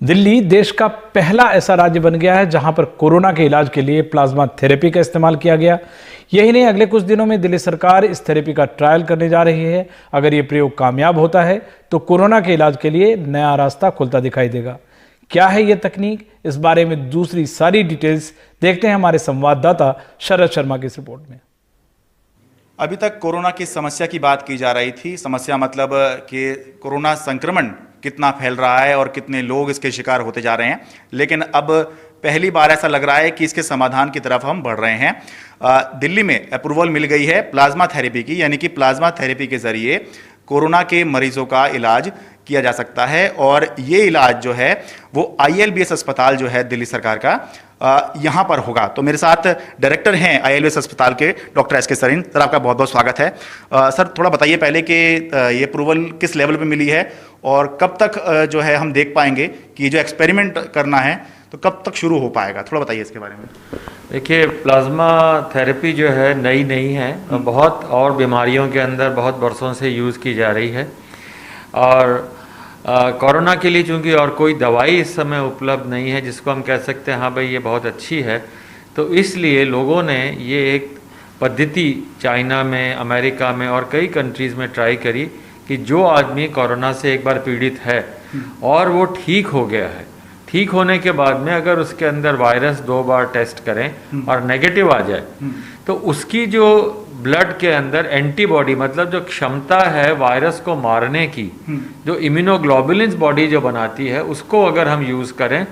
दिल्ली देश का पहला ऐसा राज्य बन गया है जहां पर कोरोना के इलाज के लिए प्लाज्मा थेरेपी का इस्तेमाल किया गया। यही नहीं, अगले कुछ दिनों में दिल्ली सरकार इस थेरेपी का ट्रायल करने जा रही है। अगर ये प्रयोग कामयाब होता है तो कोरोना के इलाज के लिए नया रास्ता खुलता दिखाई देगा। क्या है ये तकनीक, इस बारे में दूसरी सारी डिटेल्स देखते हैं हमारे संवाददाता शरद शर्मा की इस रिपोर्ट में। अभी तक कोरोना की समस्या की बात की जा रही थी। समस्या मतलब कि कोरोना संक्रमण कितना फैल रहा है और कितने लोग इसके शिकार होते जा रहे हैं, लेकिन अब पहली बार ऐसा लग रहा है कि इसके समाधान की तरफ हम बढ़ रहे हैं। दिल्ली में अप्रूवल मिल गई है प्लाज्मा थेरेपी की, यानी कि प्लाज्मा थेरेपी के जरिए कोरोना के मरीजों का इलाज किया जा सकता है। और ये इलाज जो है वो ILBS अस्पताल जो है दिल्ली सरकार का, यहाँ पर होगा। तो मेरे साथ डायरेक्टर हैं ILBS अस्पताल के डॉक्टर SK सरीन। सर, आपका बहुत बहुत स्वागत है। सर, थोड़ा बताइए पहले कि ये अप्रूवल किस लेवल पे मिली है और कब तक जो है हम देख पाएंगे कि जो एक्सपेरिमेंट करना है तो कब तक शुरू हो पाएगा, थोड़ा बताइए इसके बारे में। देखिए, प्लाज्मा थेरेपी जो है नई नहीं है, बहुत और बीमारियों के अंदर बहुत बरसों से यूज़ की जा रही है। और कोरोना के लिए चूँकि और कोई दवाई इस समय उपलब्ध नहीं है जिसको हम कह सकते हैं हाँ भाई ये बहुत अच्छी है, तो इसलिए लोगों ने ये एक पद्धति चाइना में, अमेरिका में और कई कंट्रीज़ में ट्राई करी कि जो आदमी कोरोना से एक बार पीड़ित है और वो ठीक हो गया है, ठीक होने के बाद में अगर उसके अंदर वायरस 2 बार टेस्ट करें और नेगेटिव आ जाए तो उसकी जो ब्लड के अंदर एंटीबॉडी, मतलब जो क्षमता है वायरस को मारने की, जो इम्यूनोग्लोबुलिन्स बॉडी जो बनाती है, उसको अगर हम यूज़ करें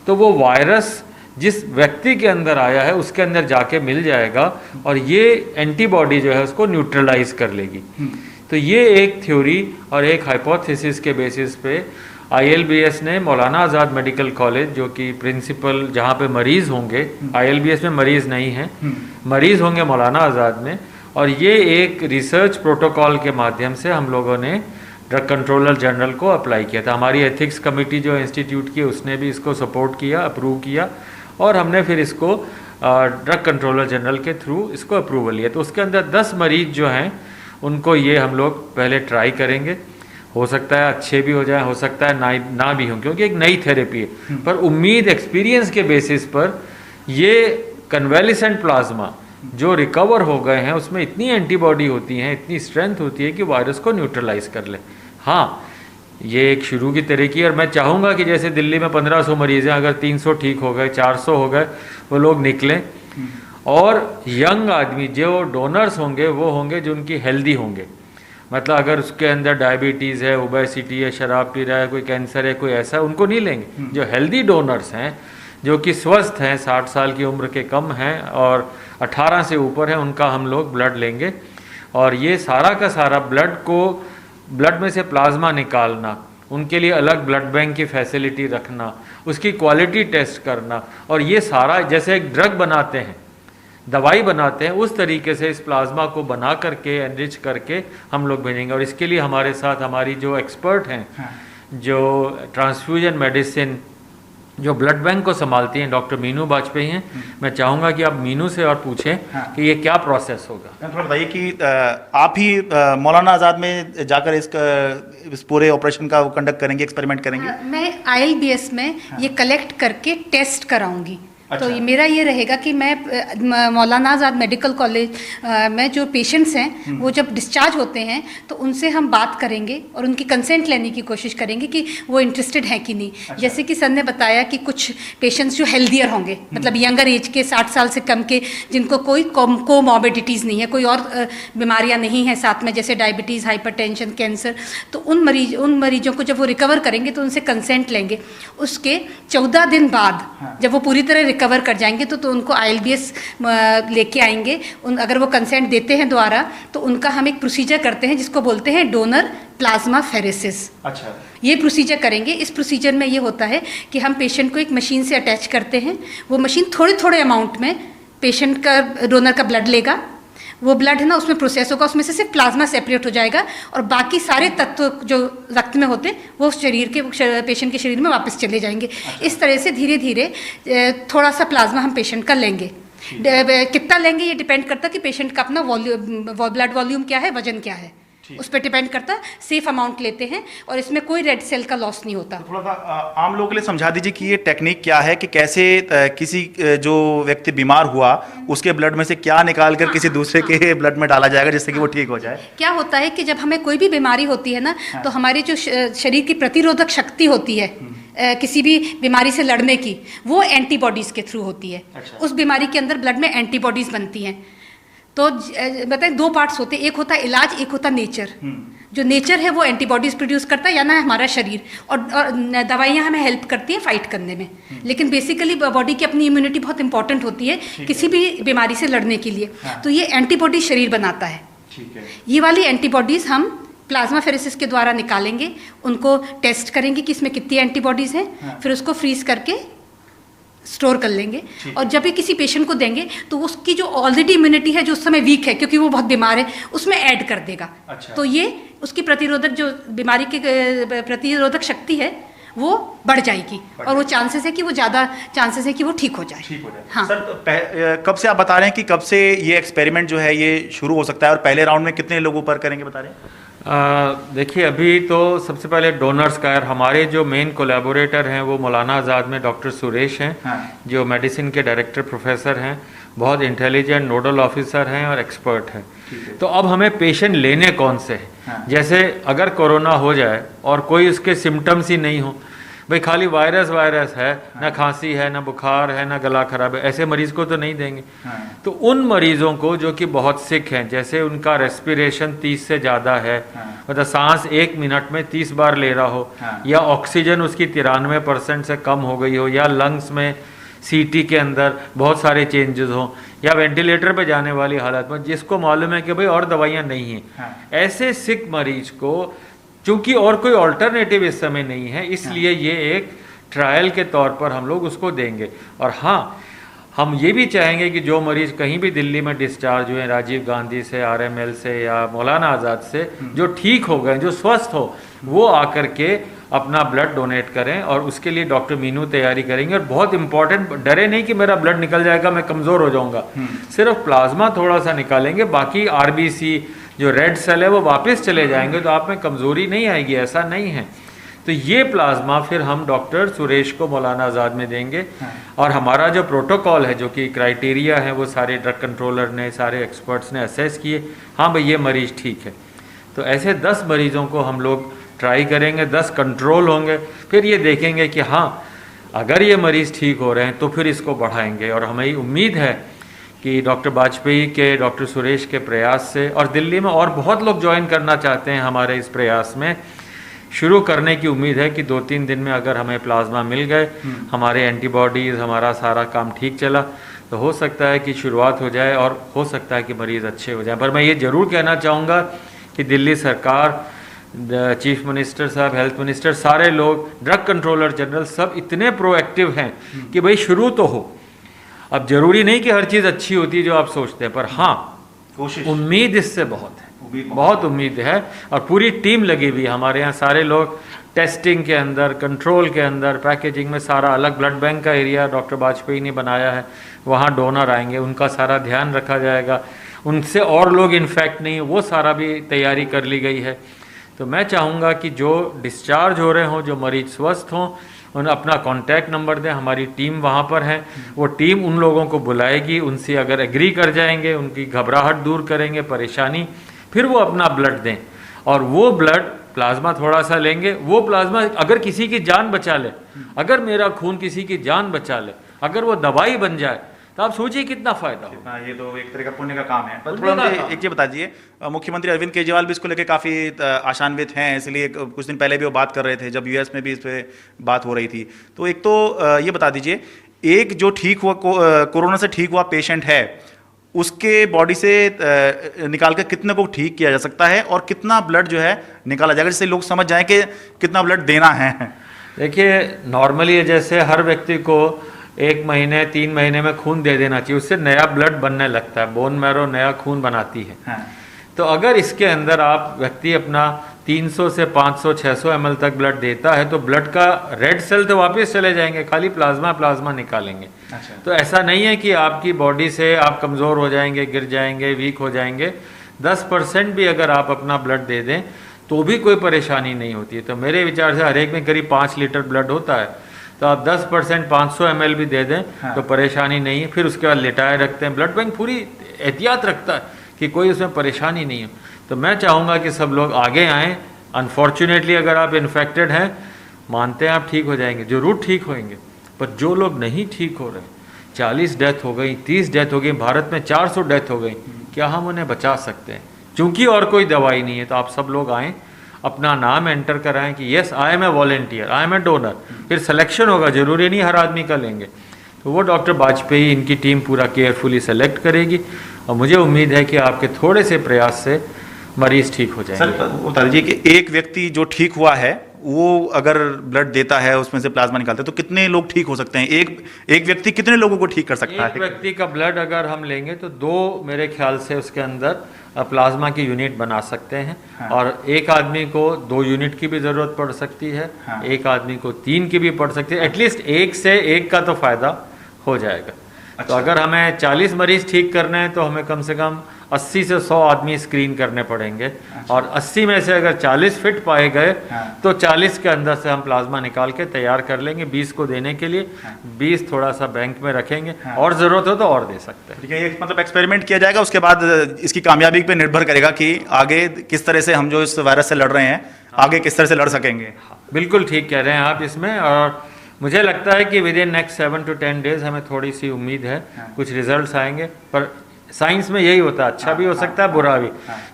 तो वो वायरस जिस व्यक्ति के अंदर आया है उसके अंदर जाके मिल जाएगा और ये एंटीबॉडी जो है उसको न्यूट्रलाइज कर लेगी। तो ये एक थ्योरी और एक हाइपोथेसिस के बेसिस पे ILBS ने मौलाना आज़ाद मेडिकल कॉलेज, जो कि प्रिंसिपल जहाँ पे मरीज़ होंगे, ILBS में मरीज़ नहीं हैं, मरीज़ होंगे मौलाना आज़ाद में, और ये एक रिसर्च प्रोटोकॉल के माध्यम से हम लोगों ने ड्रग कंट्रोलर जनरल को अप्लाई किया था। हमारी एथिक्स कमेटी जो इंस्टीट्यूट की उसने भी इसको सपोर्ट किया, अप्रूव किया, और हमने फिर इसको ड्रग कंट्रोलर जनरल के थ्रू इसको अप्रूवल लिया। तो उसके अंदर 10 मरीज जो हैं उनको ये हम लोग पहले ट्राई करेंगे। हो सकता है अच्छे भी हो जाए, हो सकता है ना भी हो, क्योंकि एक नई थेरेपी है। पर उम्मीद एक्सपीरियंस के बेसिस पर ये कन्वेलिसेंट प्लाज्मा जो रिकवर हो गए हैं उसमें इतनी एंटीबॉडी होती हैं, इतनी स्ट्रेंथ होती है कि वायरस को न्यूट्रलाइज कर ले। हाँ, ये एक शुरू की तरीके है और मैं चाहूँगा कि जैसे दिल्ली में 1500 मरीज़ हैं, अगर 300 ठीक हो गए, 400 हो गए, वो लोग निकलें और यंग आदमी जो डोनर्स होंगे वो होंगे जो उनकी हेल्दी होंगे। मतलब अगर उसके अंदर डायबिटीज़ है, ओबेसिटी है, शराब पी रहा है, कोई कैंसर है, कोई ऐसा, उनको नहीं लेंगे। जो हेल्दी डोनर्स हैं, जो कि स्वस्थ हैं, 60 साल की उम्र के कम हैं और 18 से ऊपर हैं, उनका हम लोग ब्लड लेंगे। और ये सारा का सारा ब्लड में से प्लाज्मा निकालना, उनके लिए अलग ब्लड बैंक की फैसिलिटी रखना, उसकी क्वालिटी टेस्ट करना, और ये सारा जैसे एक ड्रग बनाते हैं, दवाई बनाते हैं, उस तरीके से इस प्लाज्मा को बना करके एनरिच करके हम लोग भेजेंगे। और इसके लिए हमारे साथ हमारी जो एक्सपर्ट हैं, जो ट्रांसफ्यूजन मेडिसिन, जो ब्लड बैंक को संभालती हैं, डॉक्टर मीनू वाजपेयी हैं। मैं चाहूँगा कि आप मीनू से और पूछें कि ये क्या प्रोसेस होगा। थोड़ा बताइए कि आप ही मौलाना आज़ाद में जाकर इस पूरे ऑपरेशन का कंडक्ट करेंगे, एक्सपेरिमेंट करेंगे? मैं ILBS में ये कलेक्ट करके टेस्ट कराऊंगी। अच्छा। तो मेरा ये रहेगा कि मैं मौलाना आज़ाद मेडिकल कॉलेज में जो पेशेंट्स हैं वो जब डिस्चार्ज होते हैं तो उनसे हम बात करेंगे और उनकी कंसेंट लेने की कोशिश करेंगे कि वो इंटरेस्टेड हैं कि नहीं। अच्छा। जैसे कि सर ने बताया कि कुछ पेशेंट्स जो हेल्दियर होंगे, मतलब यंगर एज के, 60 साल से कम के, जिनको कोई कोमॉर्बिडिटीज़ नहीं है, कोई और बीमारियाँ नहीं हैं साथ में, जैसे डायबिटीज़, हाइपरटेंशन, कैंसर, तो उन मरीजों को जब वो रिकवर करेंगे तो उनसे कंसेंट लेंगे। उसके 14 दिन बाद जब वो पूरी तरह कवर कर जाएंगे तो उनको ILBS लेके आएंगे। अगर वो कंसेंट देते हैं दोबारा तो उनका हम एक प्रोसीजर करते हैं जिसको बोलते हैं डोनर प्लाज्मा फेरेसिस। अच्छा। ये प्रोसीजर करेंगे। इस प्रोसीजर में ये होता है कि हम पेशेंट को एक मशीन से अटैच करते हैं। वो मशीन थोड़े अमाउंट में पेशेंट का, डोनर का ब्लड लेगा। वो ब्लड है ना, उसमें प्रोसेस होगा, उसमें से सिर्फ प्लाज्मा सेपरेट हो जाएगा और बाकी सारे तत्व जो रक्त में होते वो पेशेंट के शरीर में वापस चले जाएंगे। अच्छा। इस तरह से धीरे धीरे थोड़ा सा प्लाज्मा हम पेशेंट का लेंगे। कितना लेंगे ये डिपेंड करता है कि पेशेंट का अपना ब्लड वॉल्यूम क्या है, वजन क्या है। उस पर डिपेंड करता है, सेफ अमाउंट लेते हैं और इसमें कोई रेड सेल का लॉस नहीं होता। थोड़ा सा आम लोगों के लिए समझा दीजिए कि ये टेक्निक क्या है, कि कैसे किसी जो व्यक्ति बीमार हुआ उसके ब्लड में से क्या निकाल कर किसी दूसरे के ब्लड में डाला जाएगा जिससे कि वो ठीक हो जाए। क्या होता है कि जब हमें कोई भी बीमारी होती है ना, तो हमारी जो शरीर की प्रतिरोधक शक्ति होती है किसी भी बीमारी से लड़ने की, वो एंटीबॉडीज़ के थ्रू होती है। उस बीमारी के अंदर ब्लड में एंटीबॉडीज़ बनती हैं। तो बताएं, दो पार्ट्स होते हैं, एक होता है इलाज, एक होता है नेचर। जो नेचर है वो एंटीबॉडीज़ प्रोड्यूस करता है, या ना हमारा शरीर, और दवाइयाँ हमें हेल्प करती हैं फाइट करने में। लेकिन बेसिकली बॉडी की अपनी इम्यूनिटी बहुत इंपॉर्टेंट होती है किसी भी बीमारी से लड़ने के लिए। तो ये एंटीबॉडी शरीर बनाता है। ये वाली एंटीबॉडीज़ हम प्लाज्माफेरेसिस के द्वारा निकालेंगे, उनको टेस्ट करेंगे कि इसमें कितनी एंटीबॉडीज़ हैं, फिर उसको फ्रीज करके स्टोर कर लेंगे, और जब भी किसी पेशेंट को देंगे तो उसकी जो ऑलरेडी इम्यूनिटी है, जो उस समय वीक है क्योंकि वो बहुत बीमार है, उसमें ऐड कर देगा। तो ये उसकी प्रतिरोधक, जो बीमारी की प्रतिरोधक शक्ति है वो बढ़ जाएगी, और वो चांसेस है कि वो ज़्यादा चांसेस है कि वो ठीक हो जाए। हाँ सर, तो कब से आप बता रहे हैं कि कब से ये एक्सपेरिमेंट जो है ये शुरू हो सकता है, और पहले राउंड में कितने लोगों पर करेंगे बता रहे हैं? देखिए, अभी तो सबसे पहले डोनर्स का है। हमारे जो मेन कोलैबोरेटर हैं वो मौलाना आज़ाद में डॉक्टर सुरेश हैं, जो मेडिसिन के डायरेक्टर प्रोफेसर हैं, बहुत इंटेलिजेंट नोडल ऑफिसर हैं और एक्सपर्ट हैं। तो अब हमें पेशेंट लेने कौन से हैं? जैसे अगर कोरोना हो जाए और कोई उसके सिम्टम्स ही नहीं हो, भाई खाली वायरस है, ना खांसी है, ना बुखार है, ना गला खराब है, ऐसे मरीज को तो नहीं देंगे। तो उन मरीजों को जो कि बहुत सिक हैं, जैसे उनका रेस्पिरेशन 30 से ज़्यादा है, मतलब सांस 1 मिनट में 30 बार ले रहा हो, या ऑक्सीजन उसकी 93% से कम हो गई हो, या लंग्स में सीटी के अंदर बहुत सारे चेंजेस हों, या वेंटिलेटर पे जाने वाली हालत में, जिसको मालूम है कि भाई और दवाइयाँ नहीं हैं, ऐसे सिक मरीज को, चूंकि और कोई ऑल्टरनेटिव इस समय नहीं है, इसलिए ये एक ट्रायल के तौर पर हम लोग उसको देंगे। और हाँ, हम ये भी चाहेंगे कि जो मरीज़ कहीं भी दिल्ली में डिस्चार्ज हुए, राजीव गांधी से, आरएमएल से या मौलाना आज़ाद से, जो ठीक हो गए, जो स्वस्थ हो, वो आकर के अपना ब्लड डोनेट करें, और उसके लिए डॉक्टर मीनू तैयारी करेंगे। और बहुत इंपॉर्टेंट, डरे नहीं कि मेरा ब्लड निकल जाएगा, मैं कमज़ोर हो जाऊँगा, सिर्फ प्लाज्मा थोड़ा सा निकालेंगे, बाकी आरबीसी जो रेड सेल है वो वापस चले जाएंगे, तो आप में कमज़ोरी नहीं आएगी, ऐसा नहीं है। तो ये प्लाज्मा फिर हम डॉक्टर सुरेश को मौलाना आज़ाद में देंगे। और हमारा जो प्रोटोकॉल है, जो कि क्राइटेरिया है, वो सारे ड्रग कंट्रोलर ने, सारे एक्सपर्ट्स ने असेस किए, हाँ भाई ये मरीज़ ठीक है। तो ऐसे 10 मरीज़ों को हम लोग ट्राई करेंगे, 10 कंट्रोल होंगे, फिर ये देखेंगे कि हाँ अगर ये मरीज़ ठीक हो रहे हैं तो फिर इसको बढ़ाएंगे। और हमें उम्मीद है कि डॉक्टर वाजपेयी के, डॉक्टर सुरेश के प्रयास से, और दिल्ली में और बहुत लोग ज्वाइन करना चाहते हैं हमारे इस प्रयास में, शुरू करने की उम्मीद है कि 2-3 दिन में अगर हमें प्लाज्मा मिल गए, हमारे एंटीबॉडीज़, हमारा सारा काम ठीक चला, तो हो सकता है कि शुरुआत हो जाए, और हो सकता है कि मरीज़ अच्छे हो जाए। पर मैं ये ज़रूर कहना चाहूँगा कि दिल्ली सरकार, चीफ मिनिस्टर साहब, हेल्थ मिनिस्टर, सारे लोग, ड्रग कंट्रोलर जनरल, सब इतने प्रोएक्टिव हैं कि भाई शुरू तो हो। अब जरूरी नहीं कि हर चीज़ अच्छी होती है जो आप सोचते हैं, पर हाँ कोशिश, उम्मीद इससे बहुत है, बहुत उम्मीद है। और पूरी टीम लगी हुई है हमारे यहाँ, सारे लोग टेस्टिंग के अंदर, कंट्रोल के अंदर, पैकेजिंग में, सारा अलग ब्लड बैंक का एरिया डॉक्टर वाजपेयी ने बनाया है, वहाँ डोनर आएंगे, उनका सारा ध्यान रखा जाएगा, उनसे और लोग इन्फेक्ट नहीं, वो सारा भी तैयारी कर ली गई है। तो मैं चाहूँगा कि जो डिस्चार्ज हो रहे हों, जो मरीज स्वस्थ हों, उन अपना कॉन्टैक्ट नंबर दें, हमारी टीम वहाँ पर है, वो टीम उन लोगों को बुलाएगी, उनसे अगर एग्री कर जाएंगे, उनकी घबराहट दूर करेंगे, परेशानी, फिर वो अपना ब्लड दें। और वो ब्लड प्लाज्मा थोड़ा सा लेंगे, वो प्लाज्मा अगर किसी की जान बचा ले, अगर मेरा खून किसी की जान बचा ले, अगर वो दवाई बन जाए, तो आप सोचिए कितना फायदा होगा। ये तो एक तरह का पुण्य का काम है। पर थोड़ा मुझे एक चीज बताइए, मुख्यमंत्री अरविंद केजरीवाल भी इसको लेकर काफ़ी आशान्वित हैं, इसलिए कुछ दिन पहले भी वो बात कर रहे थे जब यूएस में भी इस पर बात हो रही थी। तो एक तो ये बता दीजिए, एक जो ठीक हुआ कोरोना से ठीक हुआ पेशेंट है, उसके बॉडी से निकाल कर कितने को ठीक किया जा सकता है, और कितना ब्लड जो है निकाला जाएगा, जिससे लोग समझ जाएं कि कितना ब्लड देना है? देखिए, नॉर्मली जैसे हर व्यक्ति को 1 महीने 3 महीने में खून दे देना चाहिए, उससे नया ब्लड बनने लगता है, बोन मैरो नया खून बनाती है। हाँ। तो अगर इसके अंदर आप व्यक्ति अपना 300 से 500 600 ml तक ब्लड देता है, तो ब्लड का रेड सेल तो वापस चले जाएंगे, खाली प्लाज्मा निकालेंगे। अच्छा। तो ऐसा नहीं है कि आपकी बॉडी से आप कमज़ोर हो जाएंगे, गिर जाएंगे, वीक हो जाएंगे। 10% भी अगर आप अपना ब्लड दे दें तो भी कोई परेशानी नहीं होती है। तो मेरे विचार से हर एक में करीब 5 लीटर ब्लड होता है, तो आप 10% 500 ml भी दे दें तो परेशानी नहीं है। फिर उसके बाद लिटाए रखते हैं, ब्लड बैंक पूरी एहतियात रखता है कि कोई उसमें परेशानी नहीं हो। तो मैं चाहूँगा कि सब लोग आगे आएँ। अनफॉर्चुनेटली अगर आप इन्फेक्टेड हैं, मानते हैं आप ठीक हो जाएंगे, जरूर ठीक होंगे, पर जो लोग नहीं ठीक हो रहे, 40 डेथ हो गई, 30 डेथ हो गई, भारत में 400 डेथ हो गई, क्या हम उन्हें बचा सकते हैं? चूंकि और कोई दवाई नहीं है, तो आप सब लोग आएँ, अपना नाम एंटर कराएं कि yes I am a volunteer, I am a donor. फिर सिलेक्शन होगा, जरूरी नहीं हर आदमी का लेंगे, तो वो डॉक्टर वाजपेयी इनकी टीम पूरा केयरफुली सेलेक्ट करेगी, और मुझे उम्मीद है कि आपके थोड़े से प्रयास से मरीज ठीक हो जाएंगे। सर बता दीजिए कि एक व्यक्ति जो ठीक हुआ है वो अगर ब्लड देता है, उसमें से प्लाज्मा निकालते हैं, तो कितने लोग ठीक हो सकते हैं? एक व्यक्ति कितने लोगों को ठीक कर सकता है? एक व्यक्ति का ब्लड अगर हम लेंगे तो 2 मेरे ख्याल से उसके अंदर प्लाज्मा की यूनिट बना सकते हैं। हाँ। और एक आदमी को 2 यूनिट की भी ज़रूरत पड़ सकती है। हाँ। एक आदमी को 3 की भी पड़ सकती है। एटलीस्ट 1 से 1 का तो फ़ायदा हो जाएगा। अच्छा। तो अगर हमें 40 मरीज़ ठीक करने हैं तो हमें कम से कम 80 से 100 आदमी स्क्रीन करने पड़ेंगे। अच्छा। और 80 में से अगर 40 फिट पाए गए, हाँ। तो 40 के अंदर से हम प्लाज्मा निकाल के तैयार कर लेंगे 20 को देने के लिए। हाँ। 20 थोड़ा सा बैंक में रखेंगे। हाँ। और ज़रूरत हो तो और दे सकते हैं। ठीक है, ये मतलब एक्सपेरिमेंट किया जाएगा, उसके बाद इसकी कामयाबी पे निर्भर करेगा कि आगे किस तरह से हम जो इस वायरस से लड़ रहे हैं, आगे किस तरह से लड़ सकेंगे। बिल्कुल ठीक कह रहे हैं आप इसमें, और मुझे लगता है कि with in next 7 to 10 days हमें थोड़ी सी उम्मीद है। हाँ। कुछ रिजल्ट्स आएंगे, पर साइंस में यही होता है, अच्छा भी हो सकता है, बुरा भी।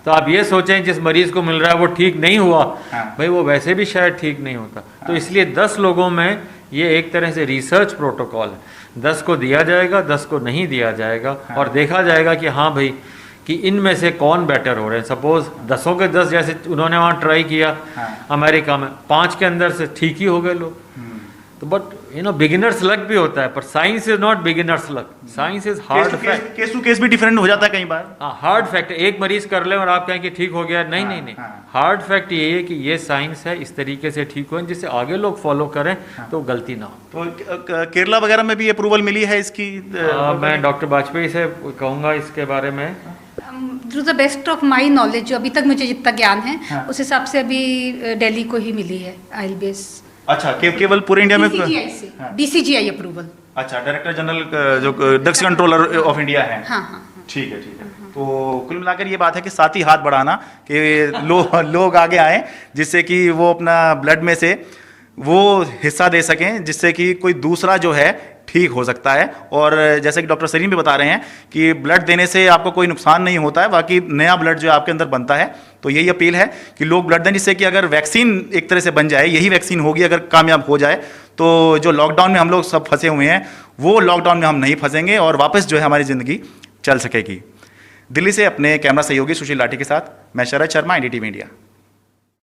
तो आप ये सोचें जिस मरीज को मिल रहा है वो ठीक नहीं हुआ, भाई वो वैसे भी शायद ठीक नहीं होता। तो इसलिए 10 लोगों में ये एक तरह से रिसर्च प्रोटोकॉल है, 10 को दिया जाएगा, 10 को नहीं दिया जाएगा, और देखा जाएगा कि हाँ भाई कि इनमें से कौन बेटर हो रहे हैं। सपोज 10 के 10 जैसे उन्होंने वहाँ ट्राई किया अमेरिका में, 5 के अंदर से ठीक ही हो गए लोग। तो बट बिगिनर्स लक भी होता है, पर science is not beginner's luck, science is hard fact. Case to case भी डिफरेंट हो जाता है कई बार। हाँ, हार्ड फैक्ट। एक मरीज कर ले और आप कहें कि ठीक हो गया, नहीं नहीं नहीं, हार्ड फैक्ट ये है कि ये साइंस है, इस तरीके से ठीक हो जिससे आगे लोग फॉलो करें तो गलती ना हो। तो केरला वगैरह में भी अप्रूवल मिली है इसकी? मैं डॉक्टर वाजपेयी से कहूँगा इसके बारे में। To the best of my knowledge, जो अभी तक मुझे जितना ज्ञान है, उस हिसाब से अभी दिल्ली को ही मिली है आइल बेस। अच्छा, केवल पूरे इंडिया में DCGI अप्रूवल। अच्छा, डायरेक्टर जनरल जो ड्रग्स कंट्रोलर ऑफ इंडिया है। हाँ। ठीक है, ठीक है। तो कुल मिलाकर ये बात है कि साथ ही हाथ बढ़ाना कि लोग आगे आए, जिससे कि वो अपना ब्लड में से वो हिस्सा दे सकें, जिससे कि कोई दूसरा जो है ठीक हो सकता है। और जैसे कि डॉक्टर सलीम भी बता रहे हैं कि ब्लड देने से आपको कोई नुकसान नहीं होता है, बाकी नया ब्लड जो आपके अंदर बनता है। तो यही अपील है कि लोग ब्लड दें, जिससे कि अगर वैक्सीन एक तरह से बन जाए, यही वैक्सीन होगी अगर कामयाब हो जाए, तो जो लॉकडाउन में हम लोग सब फंसे हुए हैं वो लॉकडाउन में हम नहीं फंसेंगे और वापस जो है हमारी ज़िंदगी चल सकेगी। दिल्ली से अपने कैमरा सहयोगी सुशील लाठी के साथ मैं शरद शर्मा, NDTV इंडिया।